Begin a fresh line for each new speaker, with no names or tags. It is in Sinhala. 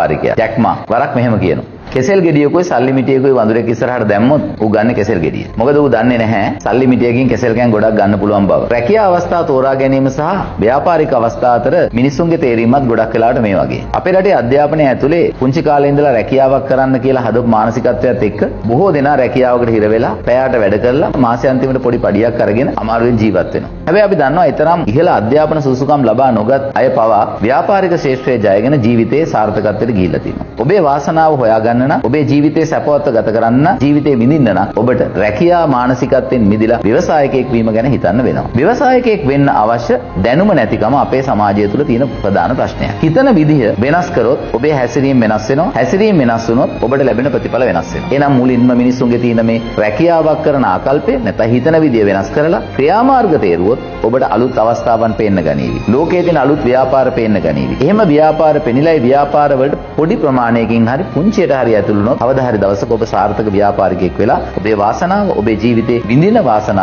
පාරිකයා. ජැක්මා වරක් මෙහෙම කියනවා. කෙසෙල් ගෙඩියකුයි සල්ලි මිටියකුයි වඳුරෙක් ඉස්සරහට දැම්මොත් ඌ ගන්න කෙසෙල් ගෙඩිය. මොකද ඌ දන්නේ නැහැ සල්ලි මිටියකින් කෙසෙල් කෑන් ගොඩක් ගන්න පුළුවන් බව. රැකියා අවස්ථා තෝරා ගැනීම සහ ව්‍යාපාරික අවස්ථා අතර මිනිසුන්ගේ තේරීමත් ගොඩක් වෙලාවට මේ වගේ. අපේ රටේ අධ්‍යාපනය ඇතුලේ පුංචි කාලේ ඉඳලා රැකියාවක් කරන්න කියලා හදපු මානසිකත්වයත් එක්ක බොහෝ දෙනා රැකියාවකට හිර වෙලා පැයට වැඩ කරලා මාසාන්තිමට පොඩි පඩියක් අරගෙන අමාරුවෙන් ජීවත් වෙනවා. හැබැයි අපි දන්නවා ඊතරම් ඉහළ අධ්‍යාපන සුසුකම් ලබා නොගත් අය පවා ව්‍යාපාරික ශාස්ත්‍රයේ ජයගෙන ජීවිතේ සාර්ථකත්වයට ගිහිල්ලා තියෙනවා. ඔබේ වාසනාව හොයාගන්න නම් ඔබේ ජීවිතේ සැපවත් ගත කරන්න ජීවිතේ විඳින්න නම් ඔබට රැකියා මානසිකත්වයෙන් මිදලා ව්‍යවසායකයෙක් වීම ගැන හිතන්න වෙනවා. ව්‍යවසායකයෙක් වෙන්න අවශ්‍ය දැනුම නැතිකම අපේ සමාජය තුළ තියෙන ප්‍රධාන ප්‍රශ්නයක්. හිතන විදිහ වෙනස් කරොත් ඔබේ හැසිරීම වෙනස් වෙනවා. හැසිරීම වෙනස් වුණොත් ඔබට ලැබෙන ප්‍රතිඵල වෙනස් වෙනවා. එහෙනම් මුලින්ම මිනිසුන්ගේ තියෙන මේ රැකියාවක් කරන ආකල්පය නැත්නම් හිතන විදිහ වෙනස් කරලා ක්‍රියාමාර්ග තේරුවොත් ඔබට අලුත් අවස්ථාවන් පේන්න ගනීවි. ලෝකයේ තියෙන අලුත් ව්‍යාපාර පේන්න ගනීවි. එහෙම ව්‍යාපාර පෙනිලා ඒ ව්‍යාපාර වලට පොඩි ප්‍රමාණයකින් හරි පුංචියට හරි ඇතුළු වුණොත් කවදා හරි දවසක ඔබ සාර්ථක ව්‍යාපාරිකයෙක් වෙලා ඔබේ වාසනාව ඔබේ ජීවිතේ විඳින වාසනාව